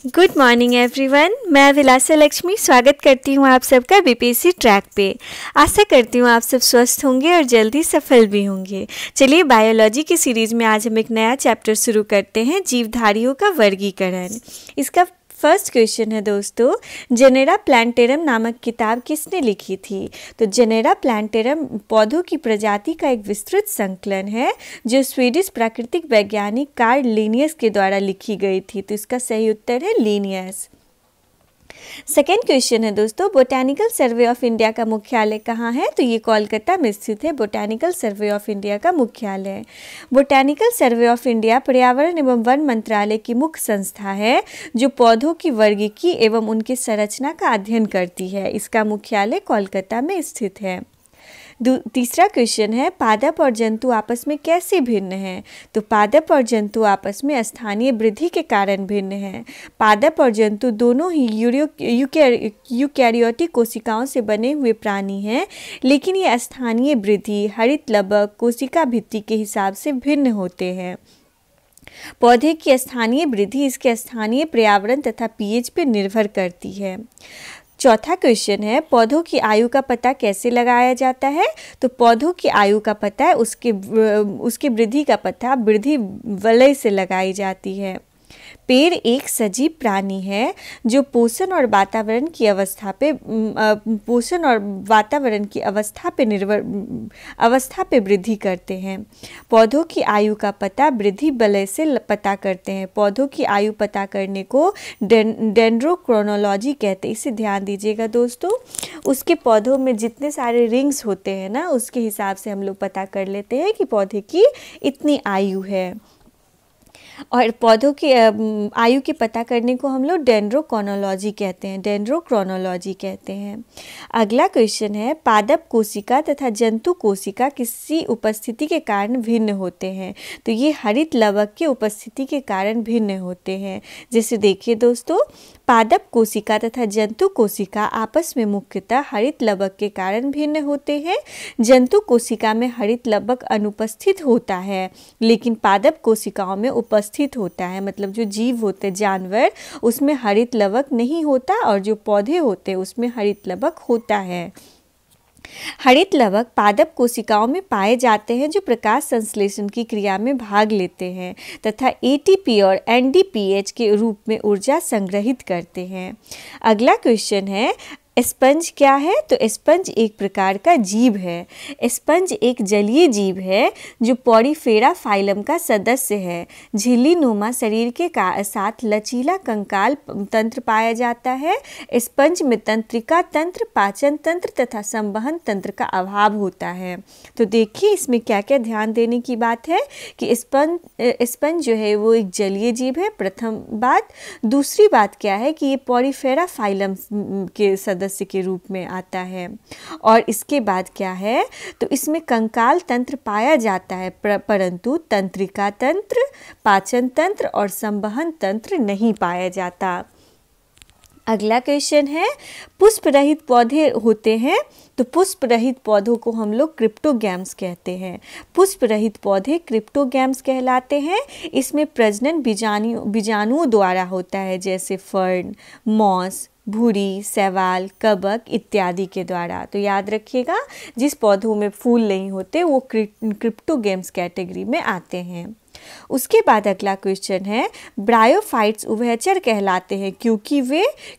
Good morning everyone. मैं विलासा लक्ष्मी स्वागत करती हूँ आप सबका बीपीएससी ट्रैक पे। आशा करती हूँ आप सब स्वस्थ होंगे और जल्दी सफल भी होंगे। चलिए बायोलॉजी की सीरीज़ में आज हम एक नया चैप्टर शुरू करते हैं, जीवधारियों का वर्गीकरण। इसका फर्स्ट क्वेश्चन है दोस्तों, जेनेरा प्लांटेरम नामक किताब किसने लिखी थी? तो जेनेरा प्लांटेरम पौधों की प्रजाति का एक विस्तृत संकलन है जो स्वीडिश प्राकृतिक वैज्ञानिक कार्ल लिनियस के द्वारा लिखी गई थी। तो इसका सही उत्तर है लिनियस। सेकेंड क्वेश्चन है दोस्तों, बोटैनिकल सर्वे ऑफ इंडिया का मुख्यालय कहाँ है? तो ये कोलकाता में स्थित है बोटैनिकल सर्वे ऑफ इंडिया का मुख्यालय। बोटैनिकल सर्वे ऑफ इंडिया पर्यावरण एवं वन मंत्रालय की मुख्य संस्था है जो पौधों की वर्गीकी एवं उनकी संरचना का अध्ययन करती है। इसका मुख्यालय कोलकाता में स्थित है। तीसरा क्वेश्चन है, पादप और जंतु आपस में कैसे भिन्न हैं? तो पादप और जंतु आपस में स्थानीय वृद्धि के कारण भिन्न हैं। पादप और जंतु दोनों ही यूकैरियोटिक कोशिकाओं से बने हुए प्राणी हैं, लेकिन ये स्थानीय वृद्धि, हरित लबक, कोशिका भित्ति के हिसाब से भिन्न होते हैं। पौधे की स्थानीय वृद्धि इसके स्थानीय पर्यावरण तथा पीएच पर निर्भर करती है। चौथा क्वेश्चन है, पौधों की आयु का पता कैसे लगाया जाता है? तो पौधों की आयु का पता है उसकी वृद्धि का पता वृद्धि वलय से लगाई जाती है। पेड़ एक सजीव प्राणी है जो पोषण और वातावरण की अवस्था पे वृद्धि करते हैं। पौधों की आयु का पता वृद्धि वलय से पता करते हैं। पौधों की आयु पता करने को डेंड्रोक्रोनोलॉजी कहते हैं। इसे ध्यान दीजिएगा दोस्तों, उसके पौधों में जितने सारे रिंग्स होते हैं ना, उसके हिसाब से हम लोग पता कर लेते हैं कि पौधे की इतनी आयु है। और पौधों की आयु के पता करने को हम लोग डेंड्रोक्रोनोलॉजी कहते हैं। अगला क्वेश्चन है, पादप कोशिका तथा जंतु कोशिका किसी उपस्थिति के कारण भिन्न होते हैं? तो ये हरित लवक के उपस्थिति के कारण भिन्न होते हैं। जैसे देखिए दोस्तों, पादप कोशिका तथा जंतु कोशिका आपस में मुख्यतः हरित लवक के कारण भिन्न होते हैं। जंतु कोशिका में हरित लवक अनुपस्थित होता है, लेकिन पादप कोशिकाओं में उपस्थित होता है। मतलब जो जीव होते जानवर, उसमें हरित लवक नहीं होता, और जो पौधे होते उसमें हरित लवक होता है। हरित लवक पादप कोशिकाओं में पाए जाते हैं जो प्रकाश संश्लेषण की क्रिया में भाग लेते हैं तथा एटीपी और एनडीपीएच के रूप में ऊर्जा संग्रहित करते हैं। अगला क्वेश्चन है, स्पंज क्या है? तो स्पंज एक प्रकार का जीव है। स्पंज एक जलीय जीव है जो पॉरीफेरा फाइलम का सदस्य है। झिल्ली नुमा शरीर के साथ लचीला कंकाल तंत्र पाया जाता है। स्पंज में तंत्रिका तंत्र, पाचन तंत्र तथा संवहन तंत्र का अभाव होता है। तो देखिए इसमें क्या क्या ध्यान देने की बात है कि स्पंज जो है वो एक जलीय जीव है, प्रथम बात। दूसरी बात क्या है कि ये पॉरीफेरा फाइलम के सदस्य के रूप में आता है। और इसके बाद क्या है, तो इसमें कंकाल तंत्र पाया जाता है, परंतु तंत्रिका तंत्र, पाचन तंत्र और संवहन तंत्र नहीं पाया जाता। अगला क्वेश्चन है, पुष्प रहित पौधे होते हैं, तो पुष्प रहित पौधों को हम लोग क्रिप्टोगैम्स कहते हैं। पुष्प रहित पौधे क्रिप्टोगैम्स कहलाते हैं। इसमें प्रजनन बीजाणुओं द्वारा होता है, जैसे फर्न, मॉस, भूरी, शैवाल, कवक इत्यादि के द्वारा। तो याद रखिएगा, जिस पौधों में फूल नहीं होते वो क्रिप्टोगैम्स कैटेगरी में आते हैं। उसके बाद अगला क्वेश्चन है, ब्रायोफाइट्स उभयचर कहलाते हैं क्योंकि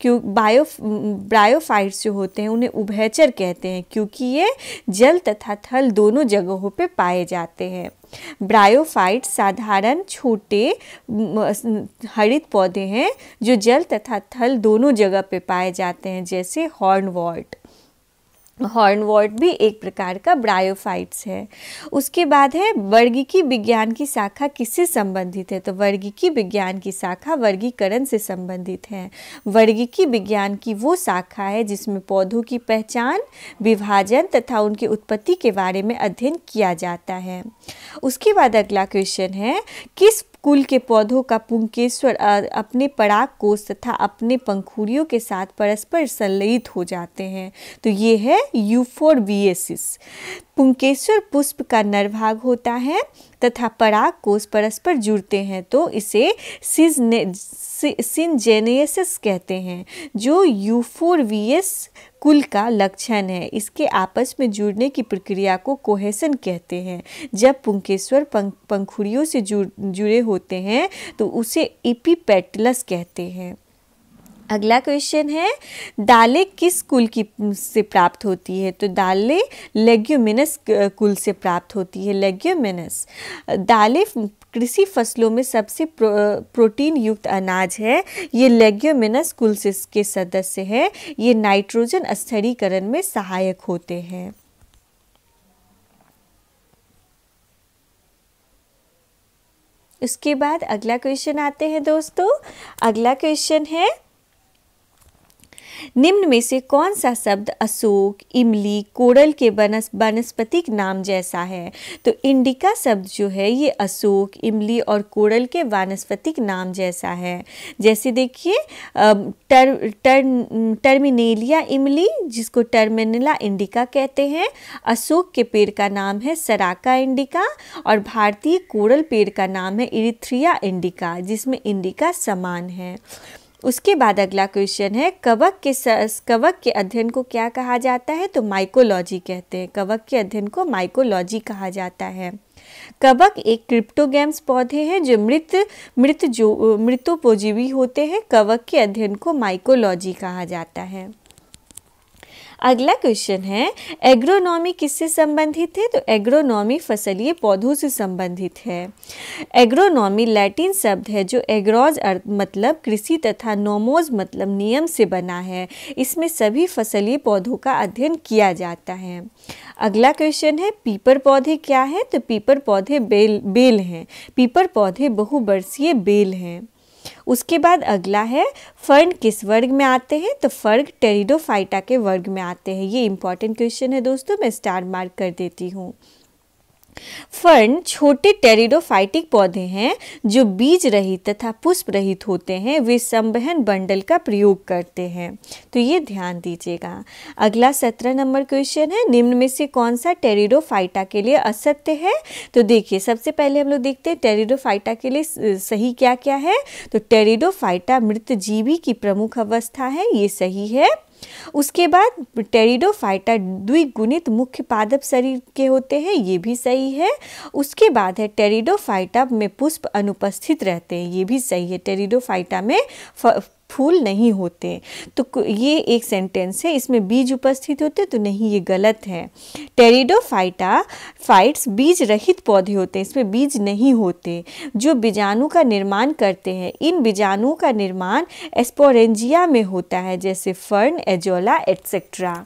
ब्रायोफाइट्स जो होते हैं उन्हें उभयचर कहते हैं क्योंकि ये जल तथा थल दोनों जगहों पे पाए जाते हैं। ब्रायोफाइट्स साधारण छोटे हरित पौधे हैं जो जल तथा थल दोनों जगह पे पाए जाते हैं, जैसे हॉर्नवॉर्ट भी एक प्रकार का ब्रायोफाइट्स है। उसके बाद है, वर्गीकी विज्ञान की शाखा किससे संबंधित है? तो वर्गीकी विज्ञान की शाखा वर्गीकरण से संबंधित है। वर्गीकी विज्ञान की वो शाखा है जिसमें पौधों की पहचान, विभाजन तथा उनकी उत्पत्ति के बारे में अध्ययन किया जाता है। उसके बाद अगला क्वेश्चन है, किस कुल के पौधों का पुंकेश्वर अपने पराग कोष तथा अपने पंखुड़ियों के साथ परस्पर संलयित हो जाते हैं? तो ये है यूफोरबिएसिस। पुंकेसर पुष्प का नर भाग होता है तथा पराग कोष परस्पर जुड़ते हैं तो इसे सिनजेनेसिस कहते हैं, जो यूफोरवियस कुल का लक्षण है। इसके आपस में जुड़ने की प्रक्रिया को कोहेसन कहते हैं। जब पुंकेसर पंखुड़ियों से जुड़े होते हैं तो उसे एपिपेटलस कहते हैं। अगला क्वेश्चन है, दालें किस कुल की से प्राप्त होती है? तो दालें लेग्यूमिनस कुल से प्राप्त होती है, लेग्यूमिनस। दालें कृषि फसलों में सबसे प्रोटीन युक्त अनाज है। ये लेग्यूमिनस कुल से के सदस्य है। ये नाइट्रोजन स्थिरीकरण में सहायक होते हैं। उसके बाद अगला क्वेश्चन आते हैं दोस्तों। अगला क्वेश्चन है, निम्न में से कौन सा शब्द अशोक, इमली, कोरल के वानस्पतिक नाम जैसा है? तो इंडिका शब्द जो है ये अशोक, इमली और कोरल के वानस्पतिक नाम जैसा है। जैसे देखिए टर्मिनेलिया इमली, जिसको टर्मिनेला इंडिका कहते हैं। अशोक के पेड़ का नाम है सराका इंडिका और भारतीय कोरल पेड़ का नाम है इरिथ्रिया इंडिका, जिसमें इंडिका समान है। उसके बाद अगला क्वेश्चन है, कवक के अध्ययन को क्या कहा जाता है? तो माइकोलॉजी कहते हैं। कवक के अध्ययन को माइकोलॉजी कहा जाता है। कवक एक क्रिप्टोगैम्स पौधे हैं जो मृतोपजीवी होते हैं। कवक के अध्ययन को माइकोलॉजी कहा जाता है। अगला क्वेश्चन है, एग्रोनॉमी किससे संबंधित है? तो एग्रोनॉमी फसलीय पौधों से संबंधित है। एग्रोनॉमी लैटिन शब्द है जो एग्रोज मतलब कृषि तथा नोमोज मतलब नियम से बना है। इसमें सभी फसलीय पौधों का अध्ययन किया जाता है। अगला क्वेश्चन है, पीपर पौधे क्या है? तो पीपर पौधे बेल हैं। पीपर पौधे बहुवर्षीय बेल हैं। उसके बाद अगला है, फर्न किस वर्ग में आते हैं? तो फर्न टेरिडोफाइटा के वर्ग में आते हैं। ये इंपॉर्टेंट क्वेश्चन है दोस्तों, मैं स्टार मार्क कर देती हूँ। फर्न छोटे टेरिडोफाइटिक पौधे हैं जो बीज रहित तथा पुष्प रहित होते हैं। वे संवहन बंडल का प्रयोग करते हैं, तो ये ध्यान दीजिएगा। अगला 17 नंबर क्वेश्चन है, निम्न में से कौन सा टेरिडोफाइटा के लिए असत्य है? तो देखिए, सबसे पहले हम लोग देखते हैं टेरिडोफाइटा के लिए सही क्या क्या है। तो टेरिडोफाइटा मृतजीवी की प्रमुख अवस्था है, ये सही है। उसके बाद टेरिडोफाइटा द्विगुणित मुख्य पादप शरीर के होते हैं, ये भी सही है। उसके बाद है टेरिडोफाइटा में पुष्प अनुपस्थित रहते हैं, ये भी सही है। टेरिडोफाइटा में फूल नहीं होते। तो ये एक सेंटेंस है, इसमें बीज उपस्थित होते तो नहीं, ये गलत है। टेरिडोफाइट्स बीज रहित पौधे होते हैं, इसमें बीज नहीं होते। जो बीजाणु का निर्माण करते हैं, इन बीजाणुओं का निर्माण एस्पोरेंजिया में होता है, जैसे फर्न, एजोला एटसेट्रा।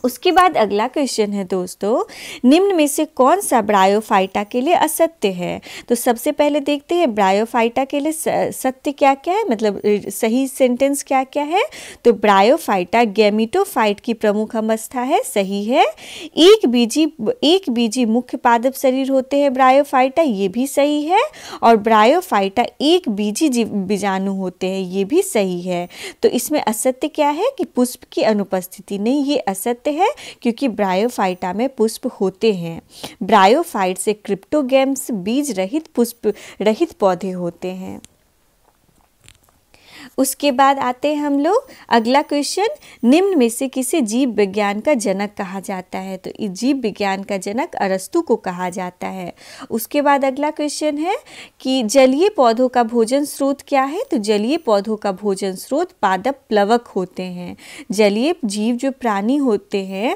उसके बाद अगला क्वेश्चन है दोस्तों, निम्न में से कौन सा ब्रायोफाइटा के लिए असत्य है? तो सबसे पहले देखते हैं ब्रायोफाइटा के लिए सत्य क्या क्या है, मतलब सही सेंटेंस क्या क्या है। तो ब्रायोफाइटा गैमीटोफाइट की प्रमुख अवस्था है, सही है। एक बीजी मुख्य पादप शरीर होते हैं ब्रायोफाइटा, ये भी सही है। और ब्रायोफाइटा एक बीजी बीजाणु होते हैं, ये भी सही है। तो इसमें असत्य क्या है कि पुष्प की अनुपस्थिति, नहीं, ये असत्य है क्योंकि ब्रायोफाइटा में पुष्प होते हैं। ब्रायोफाइट से क्रिप्टोगैम्स बीज रहित पुष्प रहित पौधे होते हैं। उसके बाद आते हैं हम लोग अगला क्वेश्चन, निम्न में से किसे जीव विज्ञान का जनक कहा जाता है? तो इस जीव विज्ञान का जनक अरस्तु को कहा जाता है। उसके बाद अगला क्वेश्चन है कि जलीय पौधों का भोजन स्रोत क्या है? तो जलीय पौधों का भोजन स्रोत पादप प्लवक होते हैं। जलीय जीव जो प्राणी होते हैं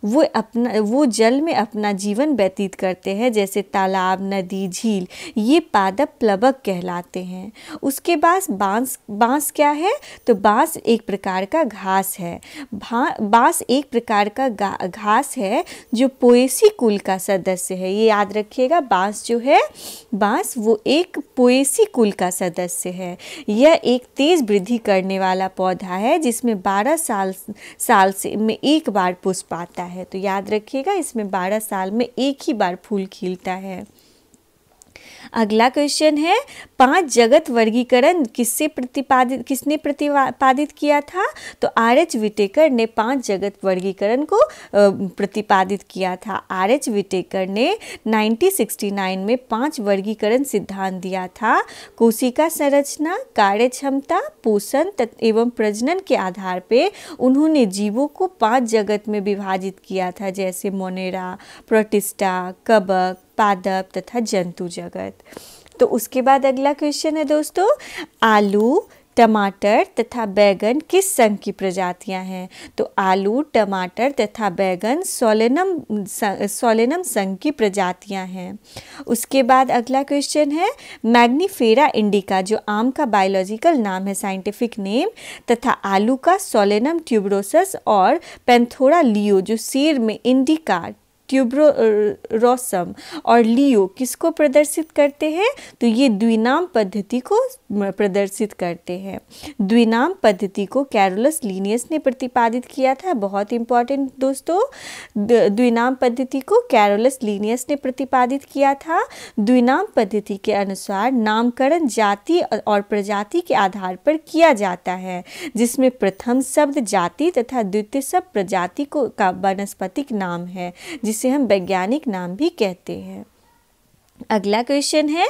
वो जल में अपना जीवन व्यतीत करते हैं, जैसे तालाब, नदी, झील, ये पादप प्लवक कहलाते हैं। उसके बाद बांस क्या है? तो बांस एक प्रकार का घास है। बांस एक प्रकार का घास है जो पोएसी कुल का सदस्य है, ये याद रखिएगा। बांस जो है, बांस वो एक पोएसी कुल का सदस्य है। यह एक तेज वृद्धि करने वाला पौधा है जिसमें 12 साल से में एक बार पुष्प आता है। तो याद रखिएगा, इसमें 12 साल में एक ही बार फूल खिलता है। अगला क्वेश्चन है 5 जगत वर्गीकरण किसने प्रतिपादित किया था? तो आर.एच. विटेकर ने 5 जगत वर्गीकरण को प्रतिपादित किया था। आर.एच. विटेकर ने 1969 में 5 वर्गीकरण सिद्धांत दिया था। कोशिका संरचना, कार्य क्षमता, पोषण एवं प्रजनन के आधार पे उन्होंने जीवों को 5 जगत में विभाजित किया था, जैसे मोनेरा, प्रोटिस्टा, कवक, पादप तथा जंतु जगत। तो उसके बाद अगला क्वेश्चन है दोस्तों, आलू, टमाटर तथा बैगन किस संघ की प्रजातियां हैं? तो आलू, टमाटर तथा बैगन सोलेनम संघ की प्रजातियां हैं। उसके बाद अगला क्वेश्चन है, मैग्नीफेरा इंडिका जो आम का बायोलॉजिकल नाम है, साइंटिफिक नेम, तथा आलू का सोलेनम ट्यूबरोसस और पेंथोरा लियो जो सेर में इंडिका, ट्यूबरोसम और लियो किसको प्रदर्शित करते हैं? तो ये द्विनाम पद्धति को प्रदर्शित करते हैं। द्विनाम पद्धति को कैरोलस लिनियस ने प्रतिपादित किया था। बहुत इंपॉर्टेंट दोस्तों, द्विनाम पद्धति को कैरोलस लिनियस ने प्रतिपादित किया था। द्विनाम पद्धति के अनुसार नामकरण जाति और प्रजाति के आधार पर किया जाता है, जिसमें प्रथम शब्द जाति तथा द्वितीय शब्द प्रजाति का वानस्पतिक नाम है, जिसे हम वैज्ञानिक नाम भी कहते हैं। अगला क्वेश्चन है,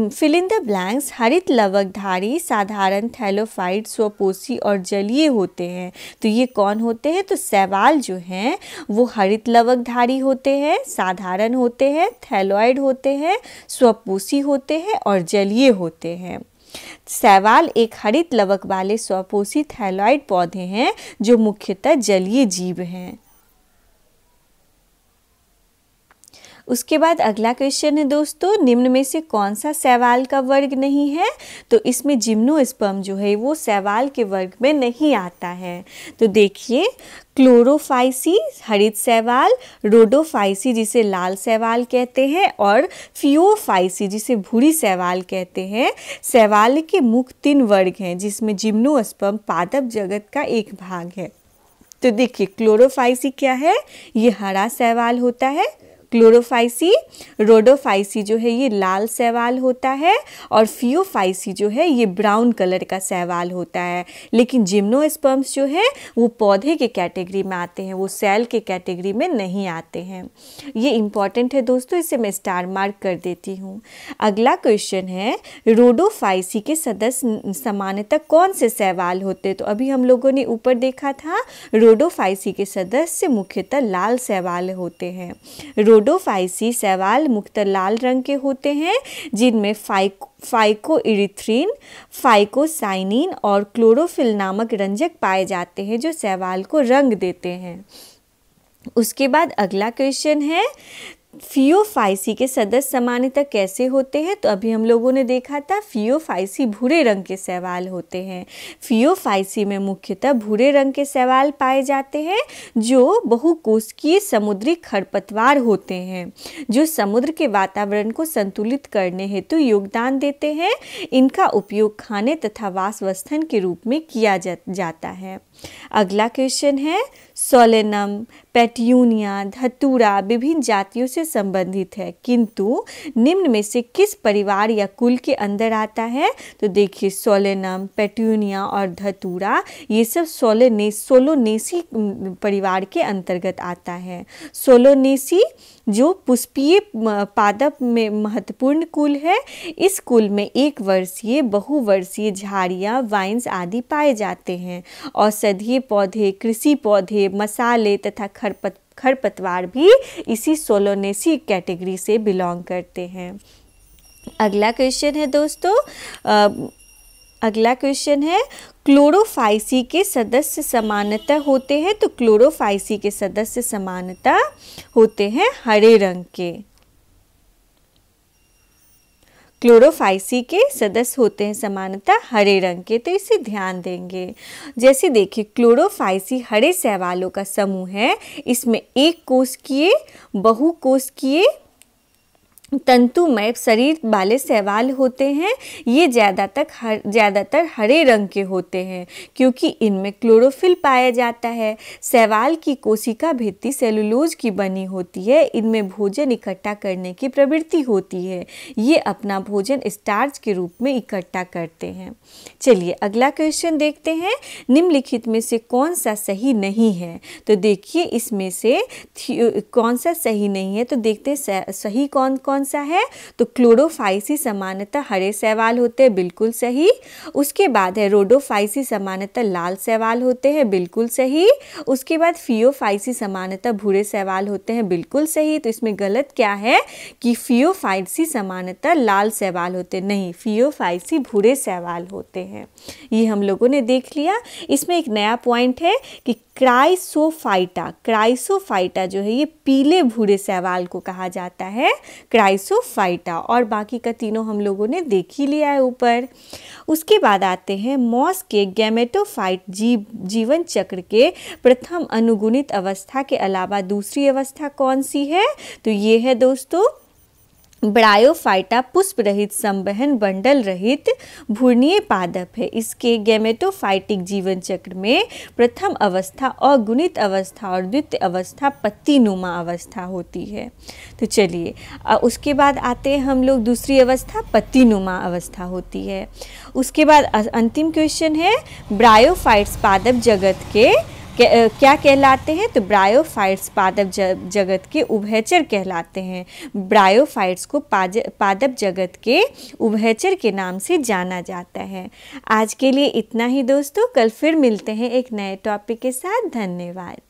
फिल इन द ब्लैंक्स, हरित लवकधारी साधारण थैलोफाइट, स्वपोषी और जलीय होते हैं। तो ये कौन होते हैं? तो शैवाल जो हैं वो हरित लवकधारी होते हैं, साधारण होते हैं, थैलोइड होते हैं, स्वपोषी होते हैं और जलीय होते हैं। शैवाल एक हरित लवक वाले स्वपोषी थैलोइड पौधे हैं जो मुख्यतः जलीय जीव हैं। उसके बाद अगला क्वेश्चन है दोस्तों, निम्न में से कौन सा शैवाल का वर्ग नहीं है? तो इसमें जिम्नोस्पर्म जो है वो शैवाल के वर्ग में नहीं आता है। तो देखिए, क्लोरोफाइसी हरित शैवाल, रोडोफाइसी जिसे लाल शैवाल कहते हैं और फियोफाइसी जिसे भूरी शैवाल कहते हैं। शैवाल के मुख्य 3 वर्ग हैं, जिसमें जिम्नोस्पर्म पादप जगत का एक भाग है। तो देखिए, क्लोरोफाइसी क्या है? ये हरा शैवाल होता है। क्लोरोफाइसी, रोडोफाइसी जो है ये लाल शैवाल होता है और फियोफाइसी जो है ये ब्राउन कलर का शैवाल होता है। लेकिन जिम्नोस्पर्म्स जो है वो पौधे के कैटेगरी में आते हैं, वो सेल के कैटेगरी में नहीं आते हैं। ये इंपॉर्टेंट है दोस्तों, इसे मैं स्टार मार्क कर देती हूँ। अगला क्वेश्चन है, रोडोफाइसी के सदस्य सामान्यतः कौन से शैवाल होते हैं? तो अभी हम लोगों ने ऊपर देखा था, रोडोफाइसी के सदस्य मुख्यतः लाल शैवाल होते हैं। रोडोफाइसी शैवाल मुख्यतः लाल रंग के होते हैं, जिनमें फाइकोइरिथ्रिन, फाइकोसाइनिन और क्लोरोफिल नामक रंजक पाए जाते हैं जो शैवाल को रंग देते हैं। उसके बाद अगला क्वेश्चन है, फियोफाइसी के सदस्य सामान्यतः कैसे होते हैं? तो अभी हम लोगों ने देखा था, फियोफाइसी भूरे रंग के शैवाल होते हैं। फियोफाइसी में मुख्यतः भूरे रंग के शैवाल पाए जाते हैं जो बहुकोशिकीय समुद्री खरपतवार होते हैं, जो समुद्र के वातावरण को संतुलित करने हेतु योगदान देते हैं। इनका उपयोग खाने तथा वासस्थान के रूप में किया जाता है। अगला क्वेश्चन है, सोलेनम, पेट्यूनिया, धतूरा विभिन्न जातियों से संबंधित है, किंतु निम्न में से किस परिवार या कुल के अंदर आता है? तो देखिए, सोलेनम, पेट्यूनिया और धतूरा ये सब सोलोनेसी परिवार के अंतर्गत आता है। सोलोनेसी जो पुष्पीय पादप में महत्वपूर्ण कुल है। इस कुल में 1 वर्षीय, बहुवर्षीय झाड़ियाँ, वाइन्स आदि पाए जाते हैं। औषधीय पौधे, कृषि पौधे, मसाले तथा खरपतवार भी इसी सोलोनेसी कैटेगरी से बिलोंग करते हैं। अगला क्वेश्चन है दोस्तों, अगला क्वेश्चन है, क्लोरोफाइसी के सदस्य सामान्यतः होते हैं। तो क्लोरोफाइसी के सदस्य सामान्यतः होते हैं हरे रंग के। क्लोरोफाइसी के सदस्य होते हैं सामान्यतः हरे रंग के, तो इसे ध्यान देंगे। जैसे देखिए, क्लोरोफाइसी हरे शैवालों का समूह है। इसमें 1 कोशिकीय, बहुकोशिकीय तंतुमय शरीर वाले शैवाल होते हैं। ये ज़्यादातर हरे रंग के होते हैं क्योंकि इनमें क्लोरोफिल पाया जाता है। शैवाल की कोशिका भित्ति सेलुलोज की बनी होती है। इनमें भोजन इकट्ठा करने की प्रवृत्ति होती है। ये अपना भोजन स्टार्च के रूप में इकट्ठा करते हैं। चलिए अगला क्वेश्चन देखते हैं। निम्नलिखित में से कौन सा सही नहीं है? तो देखिए इसमें से कौन सा सही नहीं है, तो देखते हैं सही कौन कौन सा है। तो क्लोरोफाइसी सामान्यतः हरे शैवाल होते हैं, बिल्कुल सही। उसके बाद है रोडोफाइसी सामान्यतः लाल शैवाल होते हैं, बिल्कुल सही। उसके बाद फियोफाइसी सामान्यतः भूरे शैवाल होते हैं, बिल्कुल सही। तो इसमें गलत क्या है कि फियोफाइसी सामान्यतः लाल शैवाल होते नहीं, फियोफाइसी भूरे शैवाल होते हैं। ये हम लोगों ने देख लिया। इसमें एक नया पॉइंट है कि क्राइसोफाइटा जो है ये पीले भूरे शैवाल को कहा जाता है, क्राइसोफाइटा। और बाकी का तीनों हम लोगों ने देख ही लिया है ऊपर। उसके बाद आते हैं मॉस के गैमेटोफाइट जीवन चक्र के प्रथम अनुगुणित अवस्था के अलावा दूसरी अवस्था कौन सी है? तो ये है दोस्तों ब्रायोफाइटा, पुष्प रहित संवहन बंडल रहित भूर्णीय पादप है। इसके गैमेटोफाइटिक जीवन चक्र में प्रथम अवस्था अगुणित अवस्था और द्वितीय अवस्था पत्तीनुमा अवस्था होती है। तो चलिए उसके बाद आते हैं हम लोग दूसरी अवस्था पत्तीनुमा अवस्था होती है। उसके बाद अंतिम क्वेश्चन है ब्रायोफाइट्स पादप जगत के क्या कहलाते हैं? तो ब्रायोफाइट्स पादप जगत के उभयचर कहलाते हैं। ब्रायोफाइट्स को पादप जगत के उभयचर के नाम से जाना जाता है। आज के लिए इतना ही दोस्तों, कल फिर मिलते हैं एक नए टॉपिक के साथ। धन्यवाद।